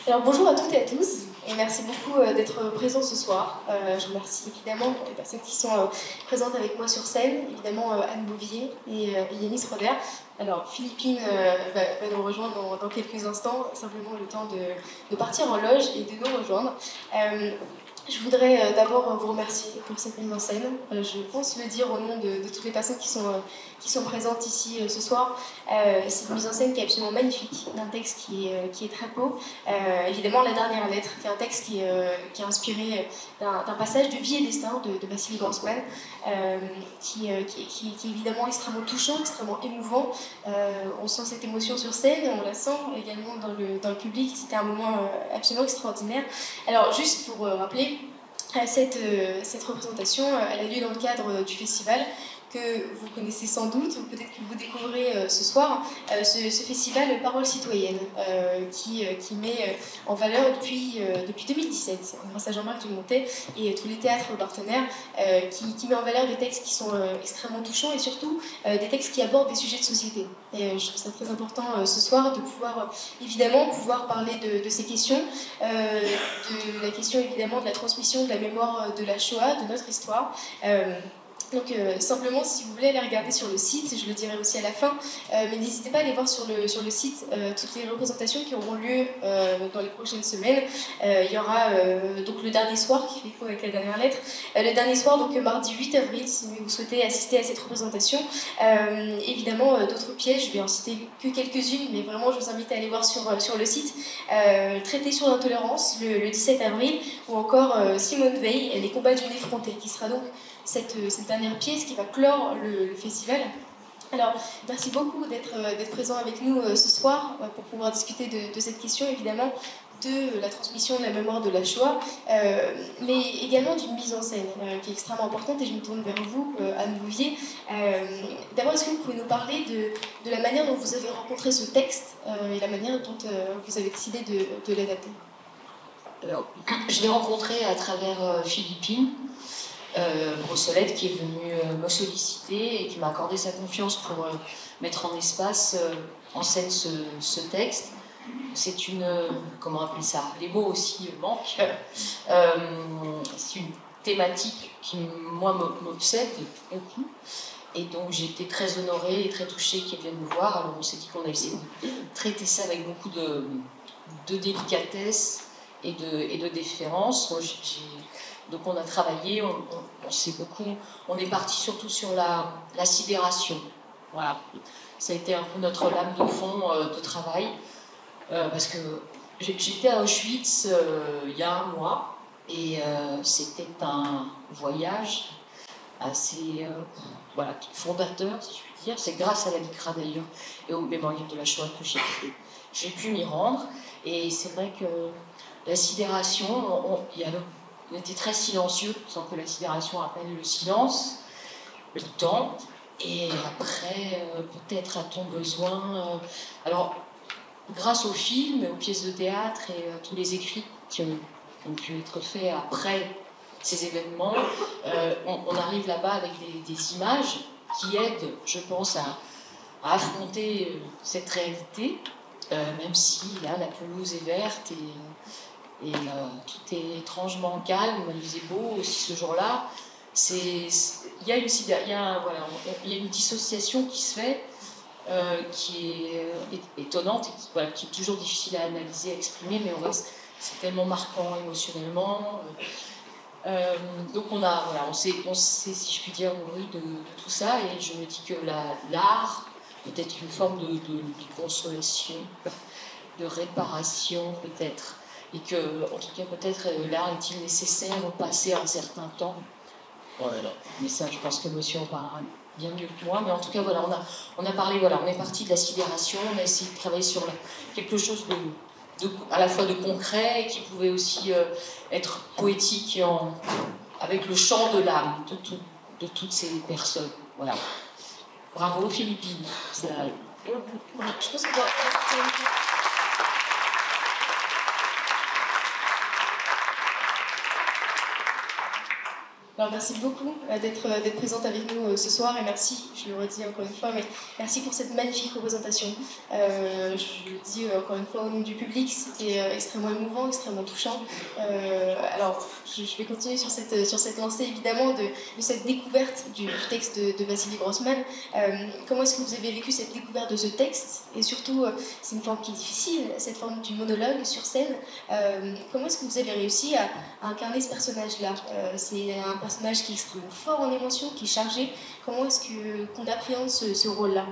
Alors bonjour à toutes et à tous, et merci beaucoup d'être présents ce soir. Je remercie évidemment les personnes qui sont présentes avec moi sur scène, évidemment Anne Bouvier et Yanis Roder. Alors Philippine va nous rejoindre dans quelques instants, simplement le temps de partir en loge et de nous rejoindre. Je voudrais d'abord vous remercier pour cette mise en scène. Je pense le dire au nom de toutes les personnes qui sont présentes ici ce soir. C'est une mise en scène qui est absolument magnifique, d'un texte qui est très beau. Évidemment, La dernière lettre, qui est un texte qui est inspiré d'un passage de Vie et destin de Vassili Grossman, qui est évidemment extrêmement touchant, extrêmement émouvant. On sent cette émotion sur scène, on la sent également dans le public. C'était un moment absolument extraordinaire. Alors, juste pour rappeler, cette représentation, elle a lieu dans le cadre du festival que vous connaissez sans doute, ou peut-être que vous découvrez ce soir, ce festival Parole citoyenne, qui met en valeur depuis 2017, grâce à Jean-Marc Dumontet et tous les théâtres partenaires, qui met en valeur des textes qui sont extrêmement touchants et surtout des textes qui abordent des sujets de société. Et je trouve ça très important ce soir de pouvoir, évidemment, parler de ces questions, de la question évidemment de la transmission de la mémoire de la Shoah, de notre histoire. Donc simplement, si vous voulez aller regarder sur le site, je le dirai aussi à la fin, mais n'hésitez pas à aller voir sur le site toutes les représentations qui auront lieu dans les prochaines semaines. Il y aura donc le dernier soir, qui fait écho avec la dernière lettre, le dernier soir, donc mardi 8 avril, si vous souhaitez assister à cette représentation. Évidemment, d'autres pièges, je vais en citer que quelques-unes, mais vraiment je vous invite à aller voir sur le site. Traité sur l'intolérance, le 17 avril, ou encore Simone Veil, Les combats d'une effrontée, qui sera donc cette dernière pièce qui va clore le festival. Alors, merci beaucoup d'être présent avec nous ce soir pour pouvoir discuter de cette question, évidemment, de la transmission de la mémoire de la Shoah, mais également d'une mise en scène qui est extrêmement importante, et je me tourne vers vous, Anne Bouvier. D'abord, est-ce que vous pouvez nous parler de la manière dont vous avez rencontré ce texte et la manière dont vous avez décidé de l'adapter? Alors, je l'ai rencontré à travers Philippine Brossolette, qui est venue me solliciter et qui m'a accordé sa confiance pour mettre en espace, en scène ce texte. C'est une... comment appeler ça? Les mots aussi manquent. C'est une thématique qui, moi, m'obsède beaucoup. Et donc, j'ai été très honorée et très touchée qu'ils viennent me voir. Alors, on s'est dit qu'on a essayé de traiter ça avec beaucoup de délicatesse et de déférence. Donc on a travaillé, on sait beaucoup, on est parti surtout sur la sidération. Voilà, ça a été un peu notre lame de fond de travail, parce que j'étais à Auschwitz il y a un mois, et c'était un voyage assez fondateur, si je puis dire. C'est grâce à la LICRA d'ailleurs, et au mémorial de la Shoah que j'ai pu m'y rendre. Et c'est vrai que la sidération, on était très silencieux, sans que la sidération appelle le silence, le temps, et après, peut-être a-t-on besoin... alors, grâce aux films, aux pièces de théâtre et à tous les écrits qui ont pu être faits après ces événements, on arrive là-bas avec des images qui aident, je pense, à affronter cette réalité, même si là, la pelouse est verte et tout est étrangement calme. Il faisait beau aussi ce jour-là. Il y a une dissociation qui se fait, qui est étonnante et qui est toujours difficile à analyser, à exprimer, mais c'est tellement marquant émotionnellement. Donc on s'est, si je puis dire, nourri de tout ça, et je me dis que l'art peut être une forme de consolation, de réparation peut-être. Et que, en tout cas, peut-être l'art est-il nécessaire au passé un certain temps. Voilà. Mais ça, je pense que monsieur en parlera bien mieux que moi. Mais en tout cas, voilà, on a parlé, voilà, on est parti de la sidération, on a essayé de travailler sur quelque chose à la fois de concret, qui pouvait aussi être poétique avec le chant de l'âme de toutes ces personnes. Voilà. Bravo, Philippine. Je pense que Alors merci beaucoup d'être présente avec nous ce soir et merci, je le redis encore une fois, mais merci pour cette magnifique représentation. Je le dis encore une fois au nom du public, c'était extrêmement émouvant, extrêmement touchant. Alors je vais continuer sur cette lancée évidemment de cette découverte du texte de Vassili Grossman. Comment est-ce que vous avez vécu cette découverte de ce texte? Et surtout, c'est une forme qui est difficile, cette forme du monologue sur scène. Comment est-ce que vous avez réussi à incarner ce personnage-là? C'est un personnage qui est extrêmement fort en émotion, qui est chargé. Comment est-ce qu'on appréhende ce rôle-là?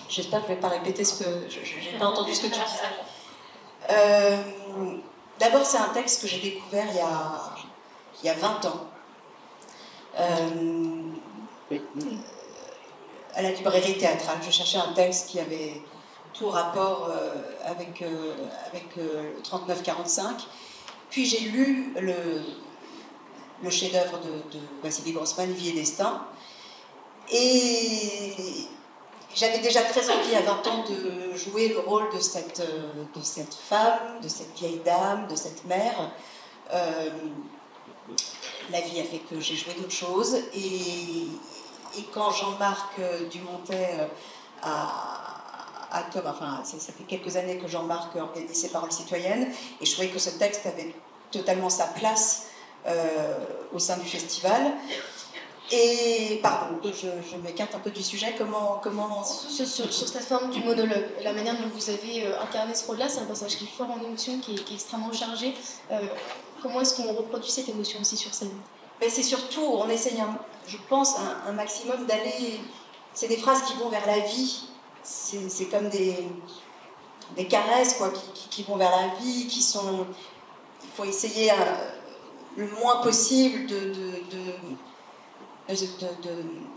J'espère que je ne vais pas répéter ce que... Je n'ai pas entendu ce que tu disais. D'abord, c'est un texte que j'ai découvert il y a 20 ans. À la librairie théâtrale. Je cherchais un texte qui avait tout rapport avec le 39-45. Puis j'ai lu le chef-d'œuvre de Vassili Grossman, Vie et Destin. Et j'avais déjà très envie à 20 ans de jouer le rôle de cette femme, de cette vieille dame, de cette mère. La vie a fait que j'ai joué d'autres choses. Et quand Jean-Marc Dumontet enfin, ça fait quelques années que Jean-Marc organise ses paroles citoyennes, et je trouvais que ce texte avait totalement sa place au sein du festival. Et, pardon, je m'écarte un peu du sujet, comment... Sur cette forme du monologue, la manière dont vous avez incarné ce rôle-là, c'est un personnage qui est fort en émotion, qui est extrêmement chargé. Comment est-ce qu'on reproduit cette émotion aussi sur scène? Mais c'est surtout, on essaye, je pense, un maximum d'aller... C'est des phrases qui vont vers la vie, c'est comme des caresses, quoi, qui vont vers la vie, qui sont... Il faut essayer le moins possible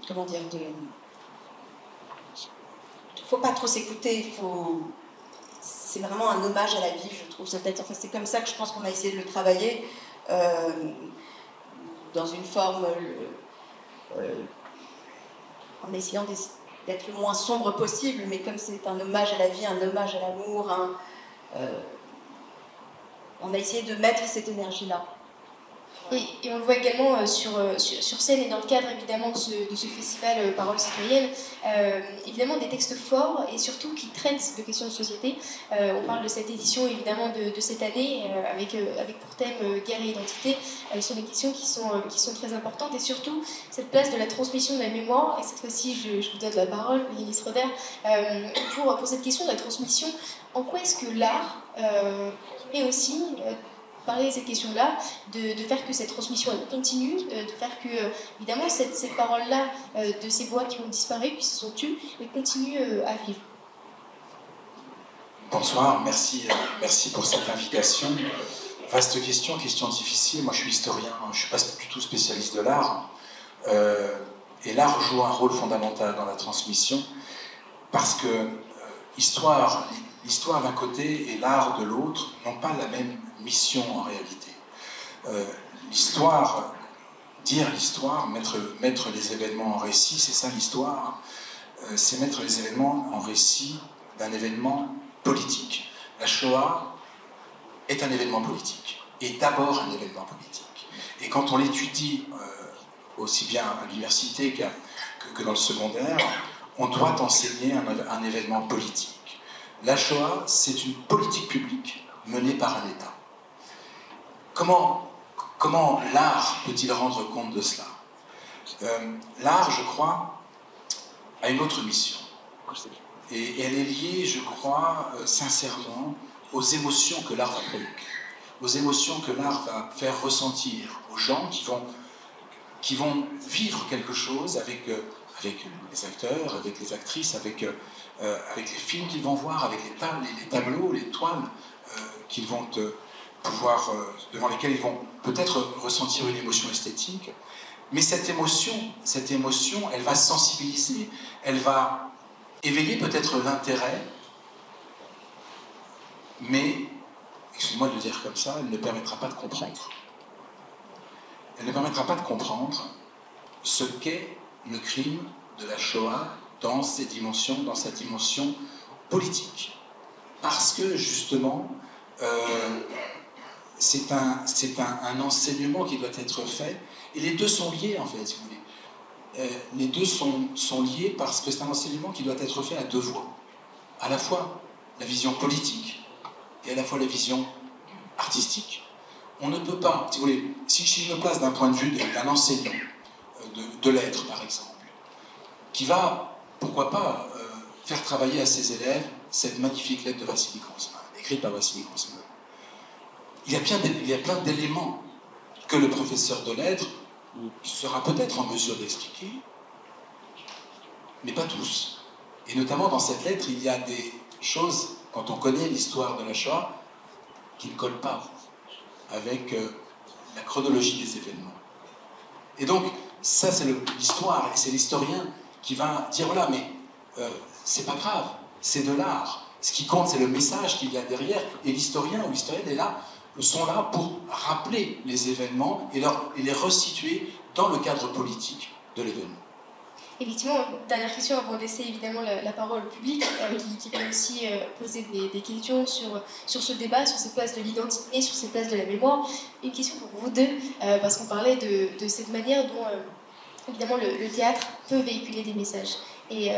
comment dire, il faut pas trop s'écouter, c'est vraiment un hommage à la vie, je trouve, ce texte. Enfin, c'est comme ça que je pense qu'on a essayé de le travailler, dans une forme, en essayant d'être le moins sombre possible, mais comme c'est un hommage à la vie, un hommage à l'amour, on a essayé de mettre cette énergie-là. Et on le voit également sur scène et dans le cadre évidemment de ce festival Paroles citoyennes, évidemment des textes forts et surtout qui traitent de questions de société. On parle de cette édition évidemment de cette année avec pour thème guerre et identité. Ce sont des questions qui sont très importantes et surtout cette place de la transmission de la mémoire. Et cette fois-ci, je vous donne la parole, Yanis Roder, pour cette question de la transmission. En quoi est-ce que l'art est aussi parler de cette question-là, de faire que cette transmission elle continue, de faire que, évidemment, cette parole-là, de ces voix qui ont disparu, qui se sont tues, elle continue à vivre. Bonsoir, merci pour cette invitation. Vaste question difficile. Moi, je suis historien, je ne suis pas du tout spécialiste de l'art. Et l'art joue un rôle fondamental dans la transmission, parce que l'histoire d'un côté et l'art de l'autre n'ont pas la même mission en réalité. Dire l'histoire, mettre les événements en récit, c'est ça l'histoire, c'est mettre les événements en récit d'un événement politique. La Shoah est un événement politique, et d'abord un événement politique. Et quand on l'étudie aussi bien à l'université que dans le secondaire, on doit enseigner un événement politique. La Shoah, c'est une politique publique menée par un État. Comment l'art peut-il rendre compte de cela? L'art, je crois, a une autre mission. Et elle est liée, je crois, sincèrement, aux émotions que l'art va provoquer, aux émotions que l'art va faire ressentir aux gens qui vont vivre quelque chose avec les acteurs, avec les actrices, avec les films qu'ils vont voir, avec les tableaux, les toiles qu'ils vont pouvoir, devant lesquels ils vont peut-être ressentir une émotion esthétique. Mais cette émotion, elle va sensibiliser, elle va éveiller peut-être l'intérêt, mais, excusez-moi de le dire comme ça, elle ne permettra pas de comprendre. Elle ne permettra pas de comprendre ce qu'est le crime de la Shoah dans sa dimension politique. Parce que, justement, c'est un enseignement qui doit être fait, et les deux sont liés en fait, si vous voulez. Les deux sont liés parce que c'est un enseignement qui doit être fait à deux voies. À la fois la vision politique et à la fois la vision artistique. On ne peut pas, si vous voulez, si je me place d'un point de vue d'un enseignant de lettres par exemple, qui va, pourquoi pas, faire travailler à ses élèves cette magnifique lettre de Vassili Grossman, écrite par Vassili Grossman. Il y a plein d'éléments que le professeur de lettres sera peut-être en mesure d'expliquer, mais pas tous. Et notamment dans cette lettre, il y a des choses, quand on connaît l'histoire de la Shoah, qui ne collent pas avec la chronologie des événements. Et donc, ça c'est l'histoire, et c'est l'historien qui va dire, voilà, mais c'est pas grave, c'est de l'art. Ce qui compte, c'est le message qu'il y a derrière, et l'historien ou l'historienne sont là pour rappeler les événements et les resituer dans le cadre politique de l'événement. Effectivement, dernière question avant de laisser évidemment la parole au public, qui peut aussi poser des questions sur ce débat, sur cette place de l'identité, sur cette place de la mémoire. Une question pour vous deux, parce qu'on parlait de cette manière dont évidemment le théâtre peut véhiculer des messages. Et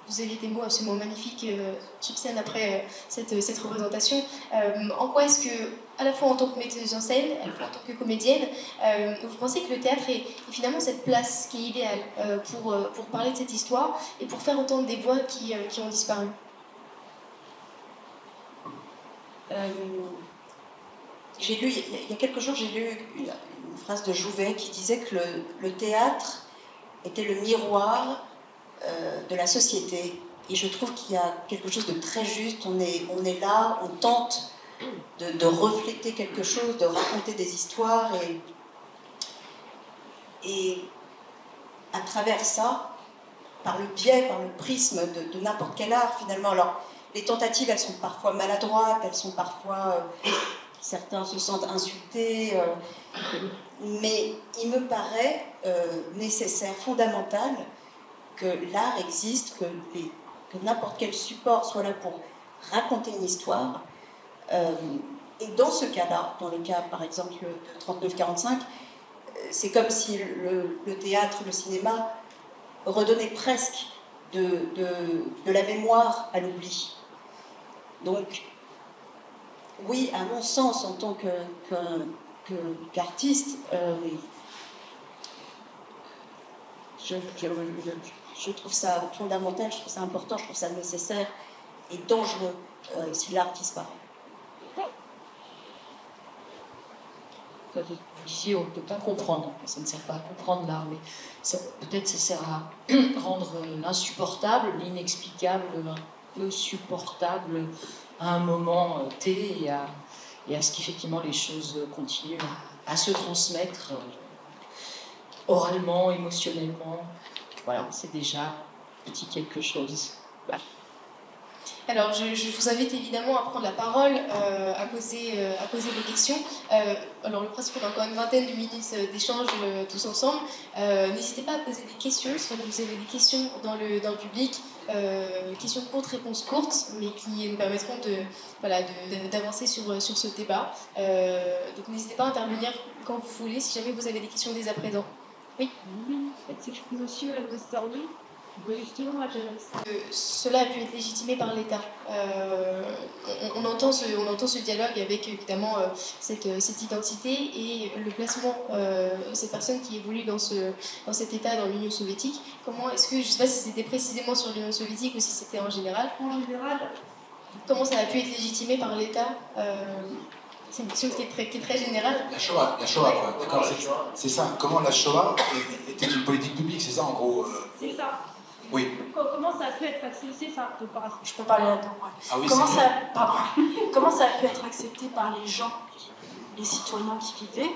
vous avez des mots absolument magnifiques sur scène après cette représentation. En quoi est-ce que, à la fois en tant que metteuse en scène, à la fois en tant que comédienne, vous pensez que le théâtre est finalement cette place qui est idéale pour parler de cette histoire et pour faire entendre des voix qui ont disparu? J'ai lu, il y a quelques jours, j'ai lu une phrase de Jouvet qui disait que le théâtre était le miroir de la société. Et je trouve qu'il y a quelque chose de très juste. On est là, on tente de refléter quelque chose, de raconter des histoires, et à travers ça, par le biais, par le prisme de n'importe quel art finalement. Alors, les tentatives, elles sont parfois maladroites, elles sont parfois... certains se sentent insultés, mais il me paraît nécessaire, fondamental, que l'art existe, que n'importe quel support soit là pour raconter une histoire. Et dans ce cas-là, dans le cas par exemple de 39-45, c'est comme si le théâtre, le cinéma redonnait presque de la mémoire à l'oubli. Donc, oui, à mon sens, en tant qu'artiste, je trouve ça fondamental, je trouve ça important, je trouve ça nécessaire et dangereux si l'art disparaît. Vous disiez, on ne peut pas comprendre, ça ne sert pas à comprendre l'art, mais peut-être ça sert à rendre l'insupportable, l'inexplicable, le supportable à un moment T et à ce qu'effectivement les choses continuent à se transmettre oralement, émotionnellement. Voilà, c'est déjà petit quelque chose. Voilà. Alors, je vous invite évidemment à prendre la parole, à poser vos questions. Alors, le principe, on a encore une vingtaine de minutes d'échange tous ensemble. N'hésitez pas à poser des questions, si vous avez des questions dans le public. Questions courtes, réponses courtes, mais qui nous permettront d'avancer sur ce débat. Donc, n'hésitez pas à intervenir quand vous voulez, si jamais vous avez des questions dès à présent. Oui. Monsieur Alvestorni, cela a pu être légitimé par l'État. On entend ce dialogue avec évidemment cette identité et le placement de ces personnes qui évoluent dans cet État dans l'Union soviétique. Comment est-ce que, je ne sais pas si c'était précisément sur l'Union soviétique ou si c'était en général. En général. Comment ça a pu être légitimé par l'État? C'est une question qui est très générale. La Shoah, d'accord, c'est ça. Comment la Shoah était une politique publique, c'est ça en gros C'est ça. Oui. Comment ça a pu être accepté, ça Je peux parler là-dedans. Ouais. Ah oui, comment ça a pu être accepté par les gens, les citoyens qui vivaient,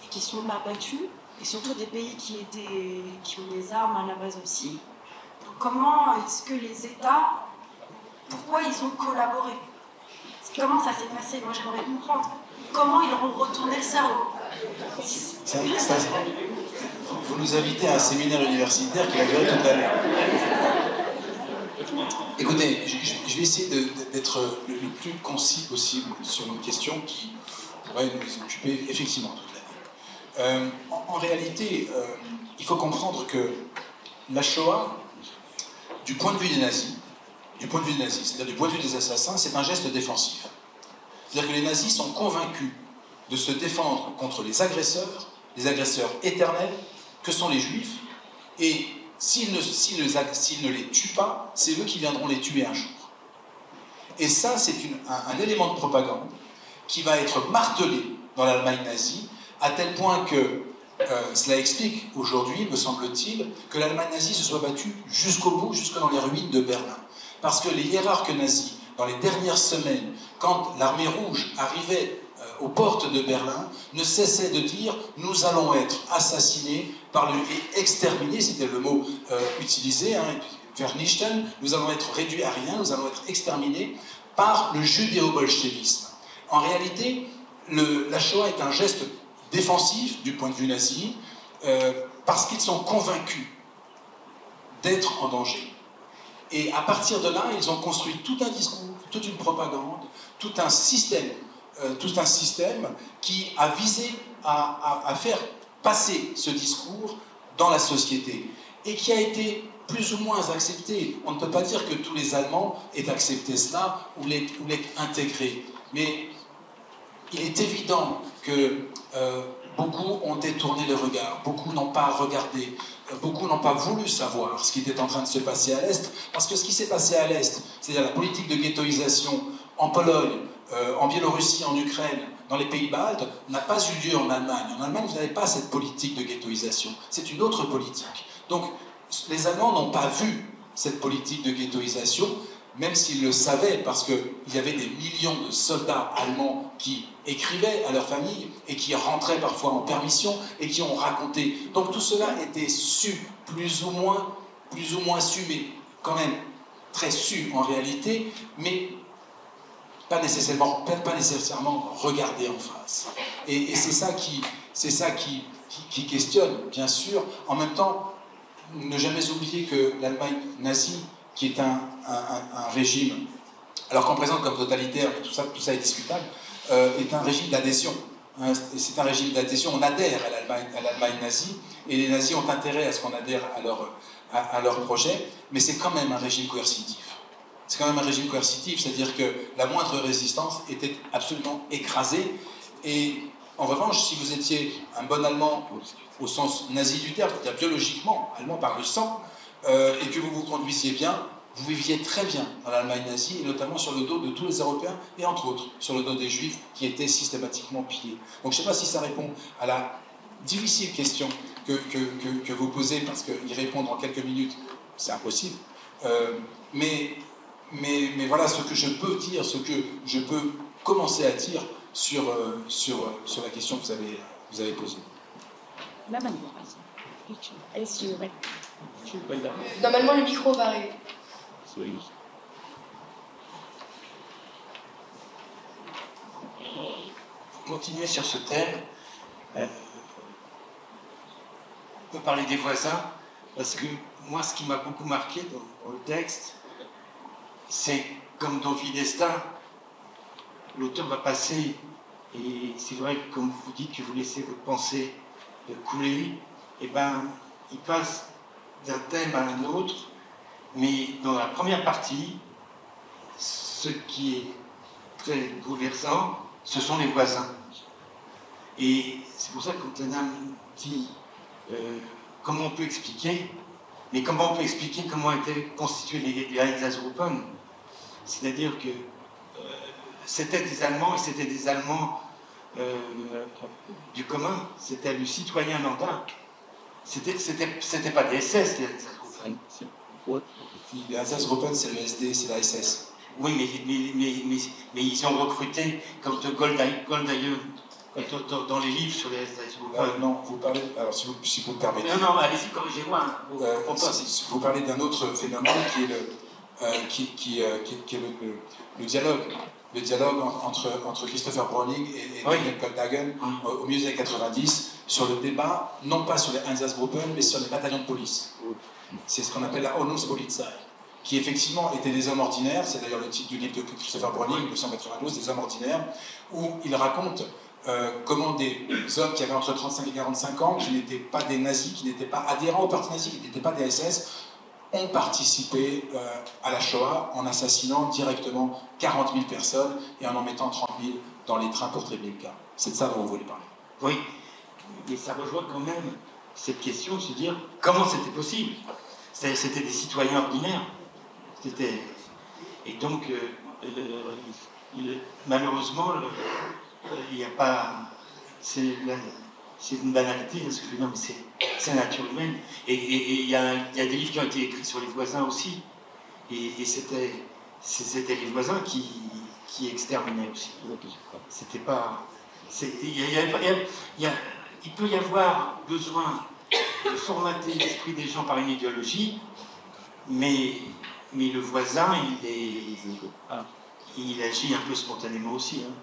qui sont abattus, et surtout des pays qui ont des armes à la base aussi. Donc, comment est-ce que les États, pourquoi ils ont collaboré? Comment ça s'est passé? Moi, j'aimerais comprendre. Comment ils ont retourné le cerveau? Vous nous invitez à un séminaire universitaire qui va durer toute l'année. Écoutez, je vais essayer d'être le plus concis possible sur une question qui Ouais, nous les occuper effectivement toute l'année. En réalité, il faut comprendre que la Shoah, du point de vue des nazis, c'est-à-dire du point de vue des assassins, c'est un geste défensif. C'est-à-dire que les nazis sont convaincus de se défendre contre les agresseurs éternels que sont les juifs, et s'ils ne les tuent pas, c'est eux qui viendront les tuer un jour. Et ça, c'est un élément de propagande qui va être martelé dans l'Allemagne nazie, à tel point que cela explique aujourd'hui, me semble-t-il, que l'Allemagne nazie se soit battue jusqu'au bout, jusque dans les ruines de Berlin. Parce que les hiérarques nazis, dans les dernières semaines, quand l'armée rouge arrivait aux portes de Berlin, ne cessaient de dire « nous allons être assassinés et exterminés », c'était le mot utilisé, hein, vernichten, nous allons être réduits à rien, nous allons être exterminés par le judéo-bolchevisme. En réalité, la Shoah est un geste défensif du point de vue nazi, parce qu'ils sont convaincus d'être en danger. Et à partir de là, ils ont construit tout un discours, toute une propagande, tout un système qui a visé à faire passer ce discours dans la société et qui a été plus ou moins accepté. On ne peut pas dire que tous les Allemands aient accepté cela ou l'aient intégré, mais il est évident que beaucoup ont détourné le regard, beaucoup n'ont pas regardé, beaucoup n'ont pas voulu savoir ce qui était en train de se passer à l'Est, parce que ce qui s'est passé à l'Est, c'est-à-dire la politique de ghettoisation en Pologne, en Biélorussie, en Ukraine, dans les pays baltes, n'a pas eu lieu en Allemagne. En Allemagne, vous n'avez pas cette politique de ghettoisation, c'est une autre politique. Donc, les Allemands n'ont pas vu cette politique de ghettoisation, même s'ils le savaient, parce qu'il y avait des millions de soldats allemands qui écrivaient à leur famille et qui rentraient parfois en permission et qui ont raconté. Donc tout cela était su, plus ou moins su, mais quand même très su en réalité, mais pas nécessairement regardé en face. Et c'est ça qui questionne, bien sûr. En même temps, ne jamais oublier que l'Allemagne nazie, qui est un régime, alors qu'on présente comme totalitaire, mais tout ça est discutable, est un régime d'adhésion. C'est un régime d'adhésion. On adhère à l'Allemagne nazie, et les nazis ont intérêt à ce qu'on adhère à leur projet, mais c'est quand même un régime coercitif. C'est quand même un régime coercitif, c'est-à-dire que la moindre résistance était absolument écrasée. Et en revanche, si vous étiez un bon Allemand au sens nazi du terme, c'est-à-dire biologiquement, allemand par le sang, et que vous vous conduisiez bien, vous viviez très bien dans l'Allemagne nazie, et notamment sur le dos de tous les Européens, et entre autres sur le dos des Juifs qui étaient systématiquement pillés. Donc je ne sais pas si ça répond à la difficile question que vous posez, parce qu'y répondre en quelques minutes, c'est impossible. Mais voilà ce que je peux dire, ce que je peux commencer à dire sur la question que vous avez posée. Normalement, le micro va arriver. Pour continuer sur ce thème, on peut parler des voisins, parce que moi, ce qui m'a beaucoup marqué dans le texte, c'est comme dans Vie d'Estaing, l'auteur va passer, et c'est vrai que comme vous dites que vous laissez votre pensée couler, et ben, il passe d'un thème à un autre, mais dans la première partie, ce qui est très bouleversant, ce sont les voisins. Et c'est pour ça que quand un homme dit comment on peut expliquer, mais comment on peut expliquer comment étaient constituées les Einsatzgruppen, c'est-à-dire que c'était des Allemands, et c'était des Allemands du commun, c'était le citoyen lambda. C'était pas des SS, les Einsatzgruppen. Les Einsatzgruppen, c'est le SD, c'est la SS. Oui, mais ils ont recruté comme de Goldaïen dans les livres sur les Einsatzgruppen. Non, vous parlez. Alors, si vous me permettez. Non, allez-y, corrigez-moi. Vous parlez d'un autre phénomène qui est le dialogue. Le dialogue entre Christopher Browning et Daniel Goldhagen au milieu des années 90 sur le débat, non pas sur les Einsatzgruppen, mais sur les bataillons de police. C'est ce qu'on appelle la Ordnungspolizei, qui effectivement étaient des hommes ordinaires. C'est d'ailleurs le titre du livre de Christopher Browning, 1992, des hommes ordinaires, où il raconte comment des hommes qui avaient entre 35 et 45 ans, qui n'étaient pas des nazis, qui n'étaient pas adhérents au parti nazi, qui n'étaient pas des SS, ont participé à la Shoah en assassinant directement 40 000 personnes et en mettant 30 000 dans les trains pour Treblinka. C'est de ça dont vous voulez parler. Oui, mais ça rejoint quand même cette question de se dire comment c'était possible. C'était des citoyens ordinaires. Et donc, malheureusement, il n'y a pas... C'est une banalité, parce que non, mais c'est la nature humaine. Et il y a des livres qui ont été écrits sur les voisins aussi. Et c'était les voisins qui exterminaient aussi. C'était pas... Il peut y avoir besoin de formater l'esprit des gens par une idéologie, mais le voisin, il agit un peu spontanément aussi. Hein.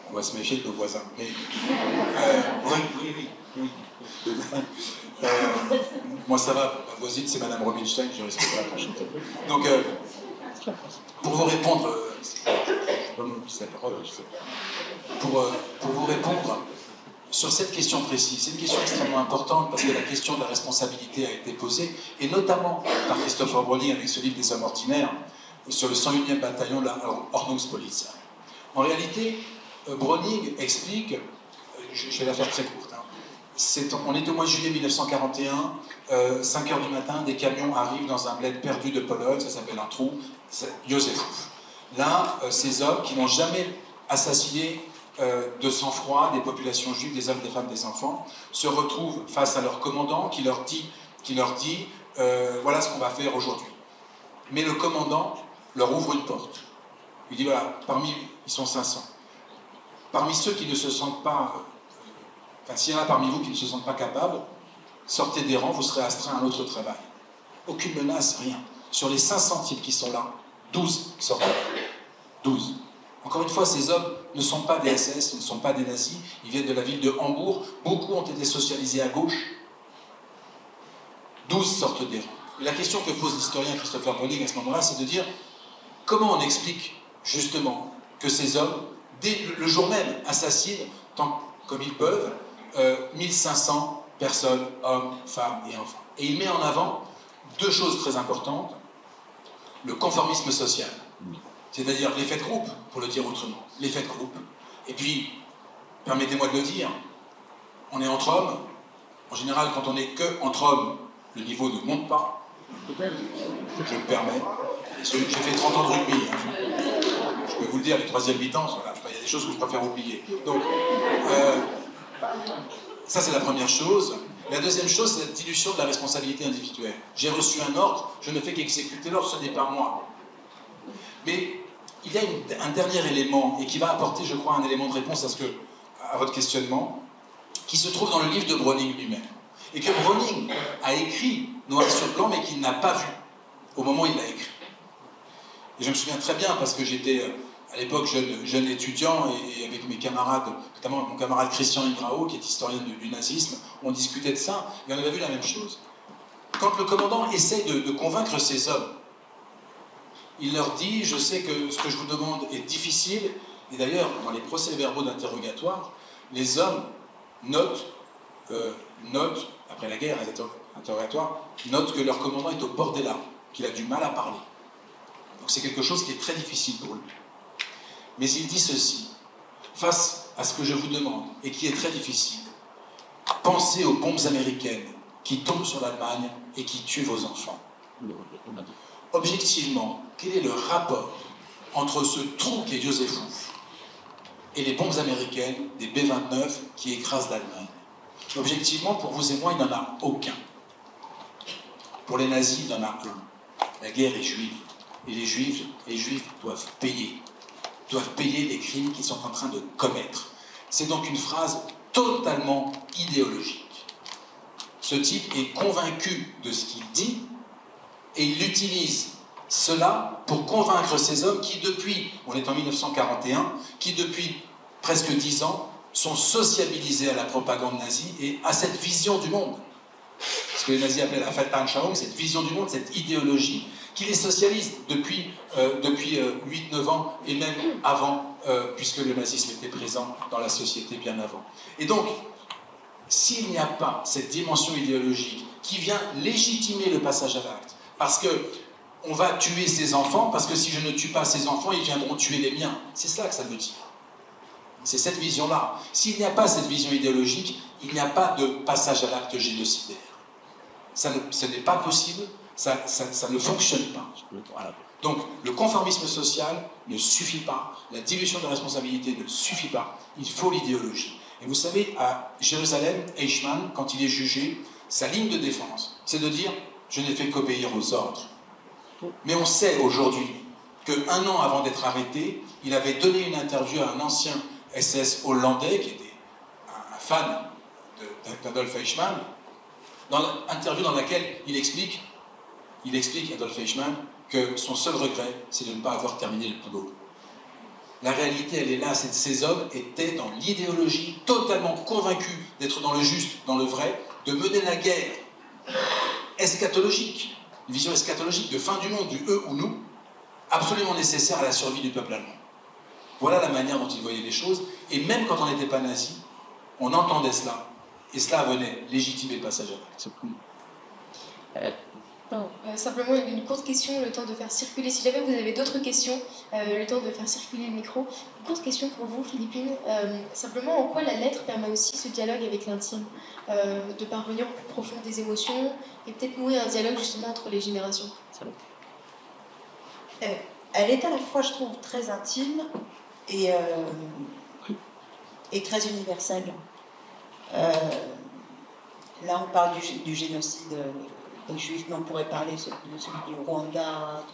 On va se méfier de nos voisins. Mais, oui. Moi ça va, ma voisine c'est Madame Robinstein, je risque pas la prochaine. Donc, pour vous répondre, pour vous répondre sur cette question précise, c'est une question extrêmement importante parce que la question de la responsabilité a été posée, et notamment par Christopher Browning avec ce livre des hommes ordinaires sur le 101e bataillon de la Ordnungspolizei. En réalité, Browning explique, je vais la faire très courte, hein. On est au mois de juillet 1941, 5 h du matin, des camions arrivent dans un bled perdu de Pologne, ça s'appelle un trou, c'est Józefów. Là, ces hommes qui n'ont jamais assassiné de sang-froid des populations juives, des hommes, des femmes, des enfants, se retrouvent face à leur commandant qui leur dit voilà ce qu'on va faire aujourd'hui. Mais le commandant leur ouvre une porte. Il dit voilà, ils sont 500. Parmi ceux qui ne se sentent pas, s'il y en a parmi vous qui ne se sentent pas capables, sortez des rangs, vous serez astreints à un autre travail. Aucune menace, rien. Sur les 500 types qui sont là, 12 sortent. 12. Encore une fois, ces hommes ne sont pas des SS, ne sont pas des nazis, ils viennent de la ville de Hambourg, beaucoup ont été socialisés à gauche. 12 sortent des rangs. Mais la question que pose l'historien Christopher Browning à ce moment-là, c'est de dire comment on explique justement que ces hommes, dès le jour même, assassinent, tant comme ils peuvent, 1500 personnes, hommes, femmes et enfants. Et il met en avant deux choses très importantes. Le conformisme social, c'est-à-dire l'effet de groupe, pour le dire autrement, l'effet de groupe. Et puis, permettez-moi de le dire, on est entre hommes. En général, quand on n'est que entre hommes, le niveau ne monte pas. Je me permets. J'ai fait 30 ans de rugby. Je peux vous le dire, les troisième mi-temps, voilà, il y a des choses que je préfère oublier. Donc, ça c'est la première chose. La deuxième chose, c'est la dilution de la responsabilité individuelle. J'ai reçu un ordre, je ne fais qu'exécuter l'ordre, ce n'est pas moi. Mais il y a un dernier élément, et qui va apporter, je crois, un élément de réponse à votre questionnement, qui se trouve dans le livre de Browning lui-même. Et que Browning a écrit noir sur blanc, mais qu'il n'a pas vu au moment où il l'a écrit. Et je me souviens très bien, parce que j'étais à l'époque jeune étudiant, et avec mes camarades, notamment mon camarade Christian Ingrao, qui est historien du nazisme, on discutait de ça, et on avait vu la même chose. Quand le commandant essaye de convaincre ces hommes, il leur dit, je sais que ce que je vous demande est difficile, et d'ailleurs, dans les procès-verbaux d'interrogatoire, les hommes notent, après la guerre, les interrogatoires, notent que leur commandant est au bord des larmes, qu'il a du mal à parler. Donc c'est quelque chose qui est très difficile pour lui. Mais il dit ceci, face à ce que je vous demande, et qui est très difficile, pensez aux bombes américaines qui tombent sur l'Allemagne et qui tuent vos enfants. Objectivement, quel est le rapport entre ce trou qu'est Józefów et les bombes américaines des B-29 qui écrasent l'Allemagne? Objectivement, pour vous et moi, il n'y en a aucun. Pour les nazis, il y en a un. La guerre est juive. Et les juifs doivent payer les crimes qu'ils sont en train de commettre. C'est donc une phrase totalement idéologique. Ce type est convaincu de ce qu'il dit, et il utilise cela pour convaincre ces hommes qui depuis, on est en 1941, qui depuis presque 10 ans sont sociabilisés à la propagande nazie et à cette vision du monde. Ce que les nazis appelaient la Weltanschauung, cette vision du monde, cette idéologie qu'il est socialiste depuis 8-9 ans, et même avant, puisque le nazisme était présent dans la société bien avant. Et donc, s'il n'y a pas cette dimension idéologique qui vient légitimer le passage à l'acte, parce que on va tuer ses enfants, parce que si je ne tue pas ses enfants, ils viendront tuer les miens. C'est cela que ça veut dire. C'est cette vision-là. S'il n'y a pas cette vision idéologique, il n'y a pas de passage à l'acte génocidaire. Ce n'est pas possible, ça ne fonctionne pas. Donc, le conformisme social ne suffit pas, la dilution de responsabilité ne suffit pas, il faut l'idéologie. Et vous savez, à Jérusalem, Eichmann, quand il est jugé, sa ligne de défense, c'est de dire « je n'ai fait qu'obéir aux ordres ». Mais on sait aujourd'hui qu'un an avant d'être arrêté, il avait donné une interview à un ancien SS hollandais, qui était un fan d'Adolf Eichmann, dans l'interview dans laquelle il explique, Adolf Eichmann, que son seul regret, c'est de ne pas avoir terminé le boulot. La réalité, elle est là, ces hommes étaient dans l'idéologie, totalement convaincus d'être dans le juste, dans le vrai, de mener la guerre eschatologique, une vision eschatologique de fin du monde, du eux ou nous, absolument nécessaire à la survie du peuple allemand. Voilà la manière dont ils voyaient les choses, et même quand on n'était pas nazi, on entendait cela, et cela venait légitimer le passage à l'acte. Simplement une courte question, le temps de faire circuler, si jamais vous avez d'autres questions, le temps de faire circuler le micro. Une courte question pour vous, Philippine. Simplement, en quoi la lettre permet aussi ce dialogue avec l'intime, de parvenir au plus profond des émotions et peut-être nouer un dialogue justement entre les générations? Elle est à la fois, je trouve, très intime et très universelle. Là, on parle du génocide des Juifs, mais on pourrait parler de celui du Rwanda.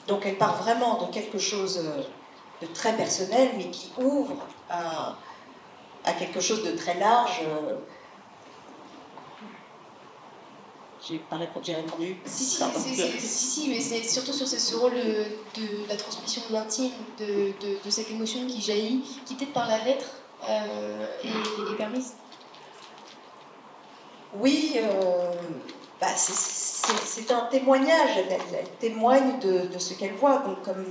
Donc elle part vraiment de quelque chose de très personnel, mais qui ouvre à quelque chose de très large. J'ai répondu. Si, mais c'est surtout sur ce rôle de la transmission de l'intime, de cette émotion qui jaillit, qui peut-être par la lettre est permise. Oui, c'est un témoignage, elle témoigne de ce qu'elle voit, donc comme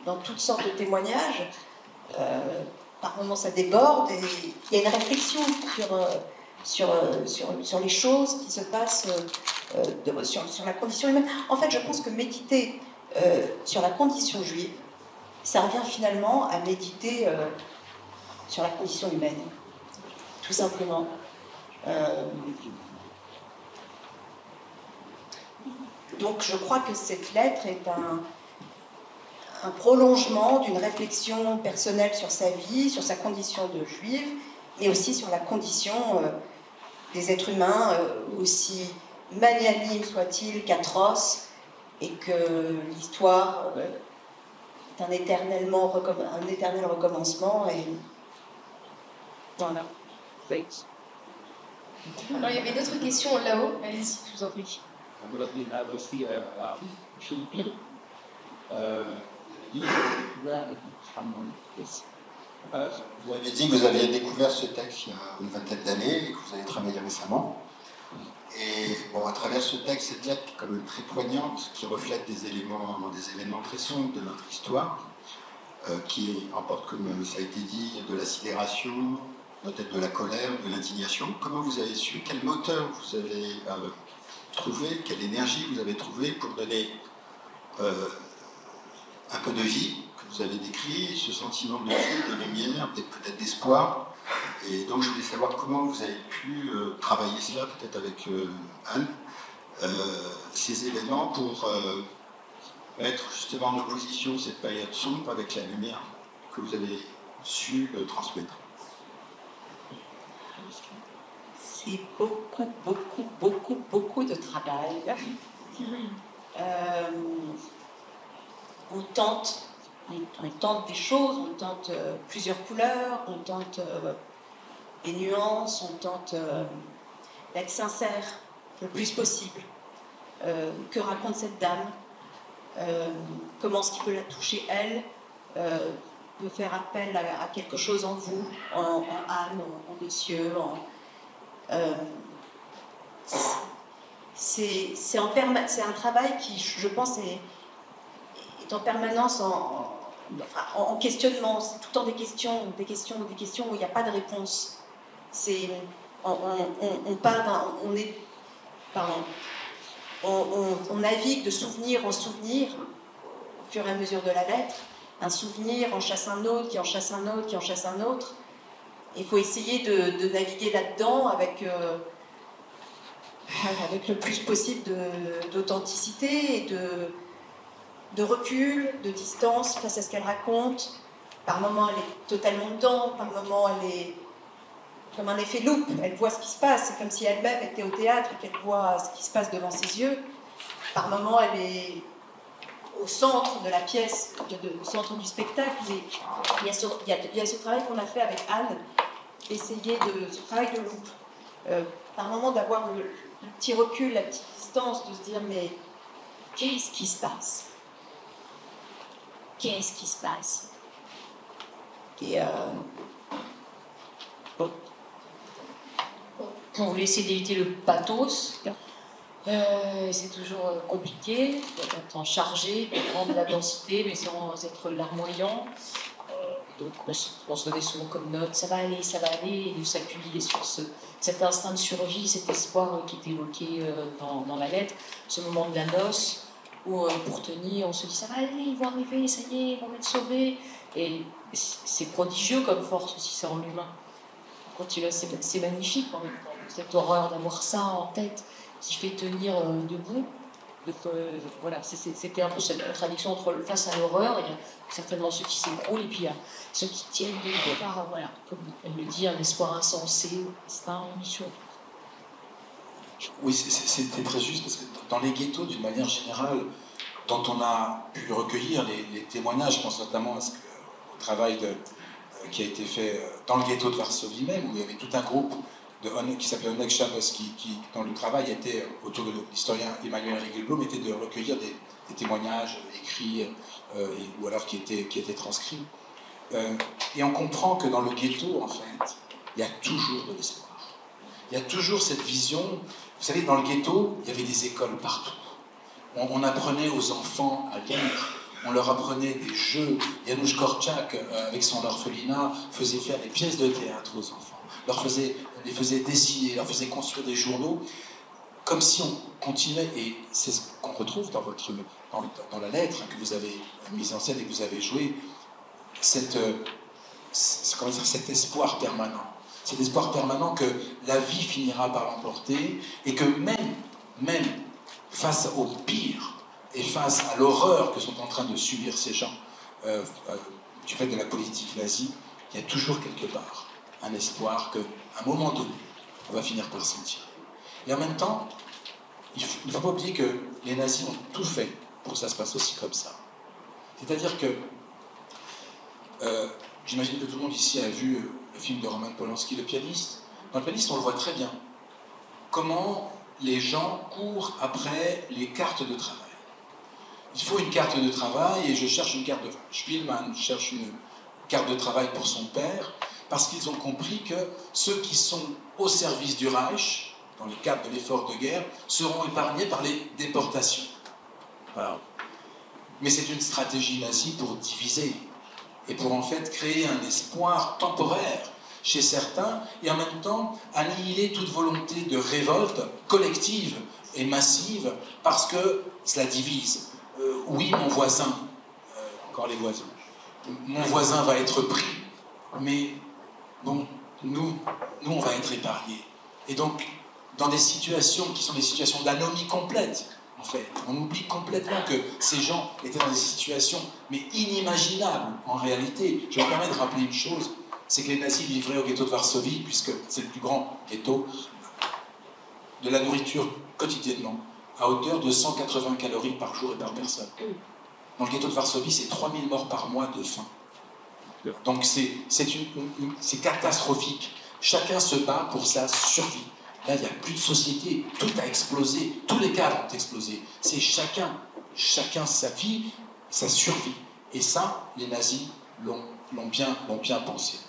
dans toutes sortes de témoignages, par moments ça déborde, et il y a une réflexion sur les choses qui se passent, sur la condition humaine. En fait, je pense que méditer sur la condition juive, ça revient finalement à méditer sur la condition humaine, tout simplement. Donc je crois que cette lettre est un prolongement d'une réflexion personnelle sur sa vie, sur sa condition de juive, mais aussi sur la condition des êtres humains, aussi magnanimes soient-ils qu'atroces, et que l'histoire est un éternel recommencement. Et voilà. Alors il y avait d'autres questions là-haut, allez-y, je vous en prie. Vous avez dit que vous aviez découvert ce texte il y a une vingtaine d'années et que vous avez travaillé récemment. Et bon, à travers ce texte, cette lettre qui est quand même très poignante, qui reflète des événements très sombres de notre histoire, qui emporte, comme ça a été dit, de la sidération, peut-être de la colère, de l'indignation. Comment vous avez su, quel moteur vous avez trouvé, quelle énergie vous avez trouvé pour donner un peu de vie, que vous avez décrit, ce sentiment de vie, de lumière, peut-être d'espoir. Et donc je voulais savoir comment vous avez pu travailler cela, peut-être avec Anne, ces événements pour mettre justement en opposition cette période sombre avec la lumière que vous avez su transmettre. C'est beaucoup de travail. On tente des choses, on tente plusieurs couleurs, on tente des nuances, on tente d'être sincère le plus possible. Que raconte cette dame? Comment ce qui peut la toucher, elle, peut faire appel à quelque chose en vous, en Anne, en messieurs, c'est un travail qui, je pense, est en permanence en questionnement. C'est tout le temps des questions où il n'y a pas de réponse. On navigue de souvenir en souvenir au fur et à mesure de la lettre. Un souvenir en chasse un autre, qui en chasse un autre, qui en chasse un autre. Il faut essayer de naviguer là-dedans avec le plus possible d'authenticité et de recul, de distance face à ce qu'elle raconte. Par moments, elle est totalement dedans, par moments, elle est comme un effet loupe. Elle voit ce qui se passe, c'est comme si elle-même était au théâtre et qu'elle voit ce qui se passe devant ses yeux. Par moments, elle est au centre de la pièce, au centre du spectacle. Mais il y a ce travail qu'on a fait avec Anne, ce travail de loupe. Par moments, d'avoir le petit recul, la petite distance, de se dire, mais qu'est-ce qui se passe ? Qu'est-ce qui se passe ? Et on voulait essayer d'éviter le pathos. C'est toujours compliqué, d'être un temps chargé, de prendre de la densité, mais sans être larmoyant. Donc on se donnait souvent comme note, ça va aller, et de s'accueillir sur cet instinct de survie, cet espoir qui est évoqué dans la lettre, ce moment de la noce, où pour tenir, on se dit ça va aller, ils vont arriver, ça y est, ils vont être sauvés. Et c'est prodigieux comme force aussi, ça en l'humain. C'est magnifique en même temps, cette horreur d'avoir ça en tête qui fait tenir debout. Donc, voilà, c'était un peu cette contradiction entre face à l'horreur, il y a certainement ceux qui s'écroulent et puis il y a ceux qui tiennent dès le départ, voilà, comme elle le dit, un espoir insensé, c'est un mission. Oui, c'était très juste, parce que dans les ghettos, d'une manière générale, dont on a pu recueillir les témoignages, je pense notamment au travail qui a été fait dans le ghetto de Varsovie même, où il y avait tout un groupe qui s'appelait Onek Shabbos, dont le travail était, autour de l'historien Emmanuel Rigelblum, était de recueillir des témoignages écrits ou alors qui étaient transcrits. Et on comprend que dans le ghetto, en fait, il y a toujours de l'espoir. Il y a toujours cette vision. Vous savez, dans le ghetto, il y avait des écoles partout. On apprenait aux enfants à lire, on leur apprenait des jeux. Janusz Korczak, avec son orphelinat, faisait faire des pièces de théâtre aux enfants, les faisait dessiner, leur faisait construire des journaux, comme si on continuait, et c'est ce qu'on retrouve dans la lettre que vous avez mise en scène et que vous avez jouée, cet espoir permanent. Cet espoir permanent que la vie finira par l'emporter et que même face au pire et face à l'horreur que sont en train de subir ces gens du fait de la politique nazie, il y a toujours quelque part un espoir qu'à un moment donné, on va finir par s'en tirer. Et en même temps, il ne faut pas oublier que les nazis ont tout fait pour que ça se passe aussi comme ça. C'est-à-dire que j'imagine que tout le monde ici a vu le film de Roman Polanski, Le Pianiste. Dans Le Pianiste, on le voit très bien. Comment les gens courent après les cartes de travail. Il faut une carte de travail et je cherche une carte de travail. Spielmann cherche une carte de travail pour son père parce qu'ils ont compris que ceux qui sont au service du Reich, dans le cadre de l'effort de guerre, seront épargnés par les déportations. Voilà. Mais c'est une stratégie nazie pour diviser et pour en fait créer un espoir temporaire chez certains et en même temps annihiler toute volonté de révolte collective et massive parce que cela divise. Oui, mon voisin, encore les voisins, mon voisin va être pris, mais bon, nous on va être épargnés. Et donc, dans des situations qui sont des situations d'anomie complète, en fait, on oublie complètement que ces gens étaient dans des situations, mais inimaginables en réalité. Je me permets de rappeler une chose, c'est que les nazis livraient au ghetto de Varsovie, puisque c'est le plus grand ghetto, de la nourriture quotidiennement, à hauteur de 180 calories par jour et par personne. Dans le ghetto de Varsovie, c'est 3000 morts par mois de faim. Donc c'est catastrophique. Chacun se bat pour sa survie. Là, il n'y a plus de société, tout a explosé, tous les cadres ont explosé. C'est chacun sa vie, sa survie. Et ça, les nazis l'ont bien pensé.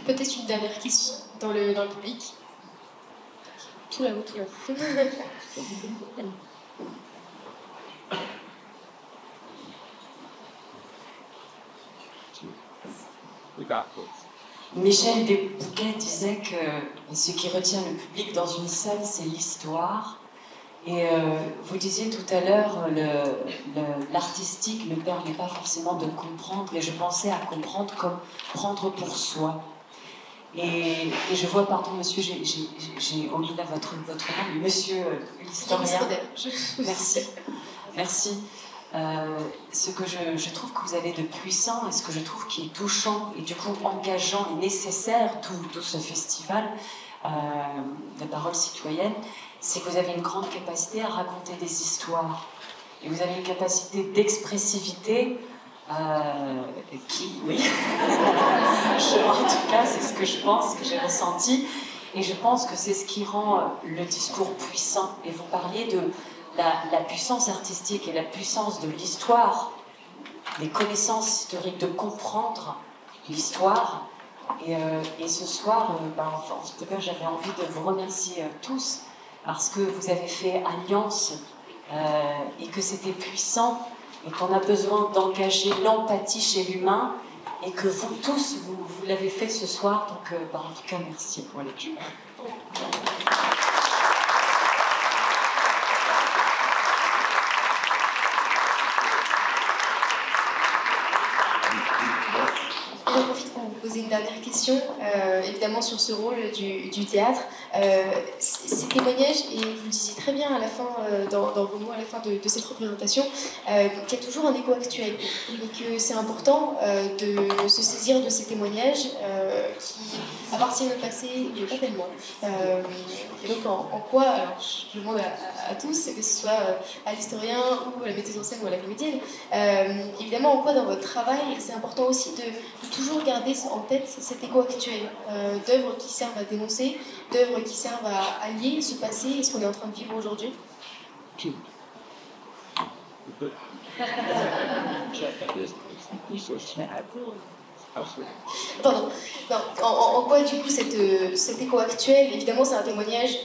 Peut-être une dernière question dans le public. tout là-haut, tout là-haut. Michel Desbouquet disait que ce qui retient le public dans une salle, c'est l'histoire. Et vous disiez tout à l'heure, l'artistique ne permet pas forcément de comprendre, et je pensais à comprendre comme prendre pour soi. Et je vois, pardon monsieur, j'ai omis là votre nom, mais monsieur l'historien. Merci. Merci. Ce que je trouve que vous avez de puissant et ce que je trouve qui est touchant et du coup engageant et nécessaire, tout ce festival de paroles citoyennes, c'est que vous avez une grande capacité à raconter des histoires. Et vous avez une capacité d'expressivité oui. En tout cas, c'est ce que je pense, que j'ai ressenti. Et je pense que c'est ce qui rend le discours puissant. Et vous parliez de la puissance artistique et la puissance de l'histoire, les connaissances historiques, de comprendre l'histoire. Et ce soir, en tout cas, j'avais envie de vous remercier tous parce que vous avez fait alliance et que c'était puissant et qu'on a besoin d'engager l'empathie chez l'humain et que vous tous, vous l'avez fait ce soir. Donc, en tout cas, merci pour les jeux. J'en profite pour vous poser une dernière question, évidemment sur ce rôle du théâtre. Ces témoignages, et vous le disiez très bien à la fin, dans vos mots à la fin de cette représentation, qu'il y a toujours un écho actuel et que c'est important de se saisir de ces témoignages qui appartiennent au passé, mais pas tellement. Et donc en quoi, alors je demande à tous, que ce soit à l'historien ou à la metteuse en scène ou à la comédienne, évidemment en quoi dans votre travail c'est important aussi de toujours garder en tête cet écho actuel, d'œuvres qui servent à dénoncer, d'œuvres qui servent à lier ce passé et ce qu'on est en train de vivre aujourd'hui. Pardon. Non, en quoi du coup cet écho actuel, évidemment c'est un témoignage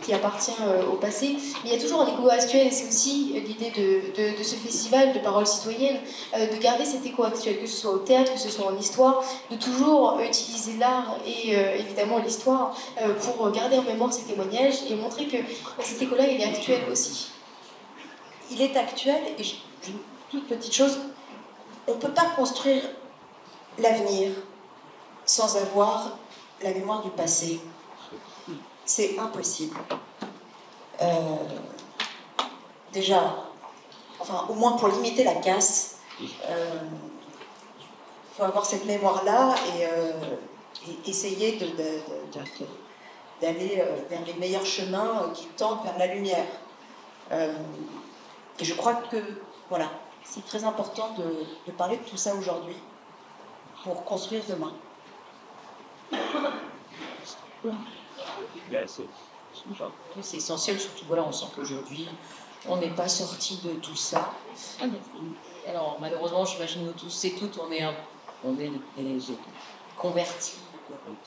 qui appartient au passé, mais il y a toujours un écho actuel et c'est aussi l'idée de ce festival de paroles citoyennes, de garder cet écho actuel, que ce soit au théâtre, que ce soit en histoire, de toujours utiliser l'art et évidemment l'histoire pour garder en mémoire ces témoignages et montrer que cet écho-là il est actuel aussi. Il est actuel et une toute petite chose, on ne peut pas construire l'avenir sans avoir la mémoire du passé. C'est impossible. Déjà, enfin, au moins pour limiter la casse, il faut avoir cette mémoire-là et essayer d'aller vers les meilleurs chemins qui tendent vers la lumière. Et je crois que, voilà, c'est très important de parler de tout ça aujourd'hui pour construire demain. C'est essentiel, surtout voilà, on sent qu'aujourd'hui, on n'est pas sorti de tout ça. Alors malheureusement, j'imagine nous tous et toutes, on est convertis,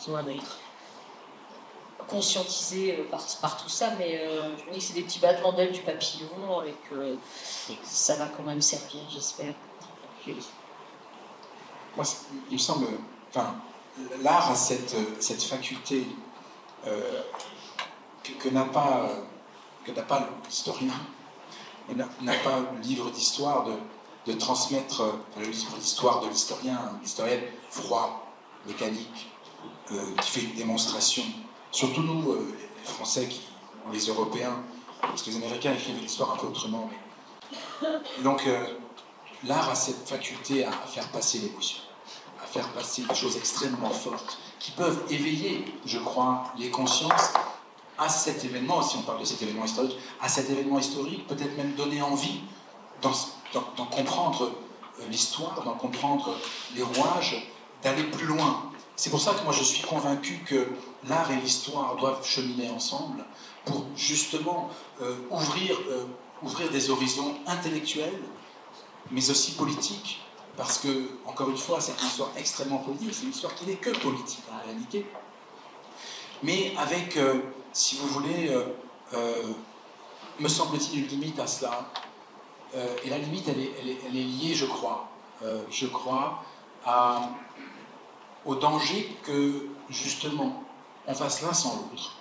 on est conscientisés par tout ça, mais je me dis que c'est des petits battements d'ailes du papillon et que ça va quand même servir, j'espère. Moi, il me semble, enfin, l'art a cette faculté que n'a pas l'historien, n'a pas le livre d'histoire de transmettre le livre d'histoire de l'historienne froid, mécanique, qui fait une démonstration. Surtout nous, les Français ou les Européens, parce que les Américains écrivent l'histoire un peu autrement. Mais... Donc, l'art a cette faculté à faire passer l'émotion, à faire passer des choses extrêmement fortes, qui peuvent éveiller, je crois, les consciences à cet événement, si on parle de cet événement historique, à cet événement historique, peut-être même donner envie d'en comprendre l'histoire, d'en comprendre les rouages, d'aller plus loin. C'est pour ça que moi je suis convaincu que l'art et l'histoire doivent cheminer ensemble pour justement ouvrir des horizons intellectuels, mais aussi politiques, parce que, encore une fois, c'est une histoire extrêmement politique, c'est une histoire qui n'est que politique en réalité, mais avec si vous voulez, me semble-t-il, une limite à cela. Et la limite, elle est liée, je crois, au danger que, justement, on fasse l'un sans l'autre.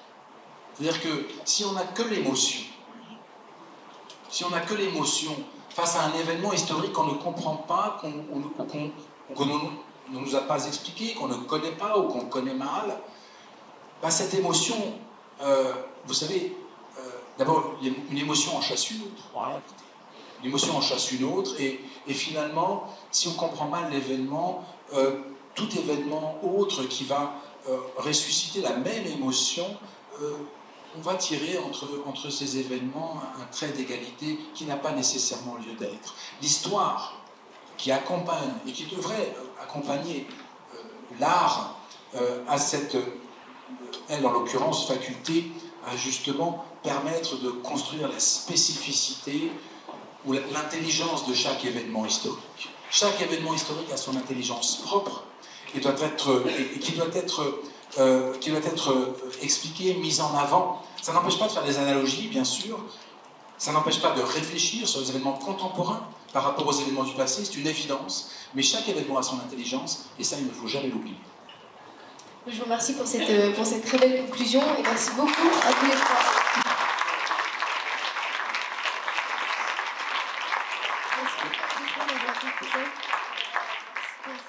C'est-à-dire que si on n'a que l'émotion, face à un événement historique qu'on ne comprend pas, qu'on ne nous a pas expliqué, qu'on ne connaît pas ou qu'on connaît mal, ben cette émotion, vous savez, d'abord, une émotion en chasse une autre. Voilà. Une émotion en chasse une autre, et finalement, si on comprend mal l'événement, tout événement autre qui va ressusciter la même émotion, on va tirer entre ces événements un trait d'égalité qui n'a pas nécessairement lieu d'être. L'histoire qui accompagne et qui devrait accompagner l'art a cette, elle en l'occurrence, faculté à justement permettre de construire la spécificité ou l'intelligence de chaque événement historique. Chaque événement historique a son intelligence propre et qui doit être expliqué, mis en avant. Ça n'empêche pas de faire des analogies, bien sûr. Ça n'empêche pas de réfléchir sur les événements contemporains par rapport aux événements du passé, c'est une évidence. Mais chaque événement a son intelligence, et ça, il ne faut jamais l'oublier. Je vous remercie pour cette très belle conclusion, et merci beaucoup à tous les trois. Merci.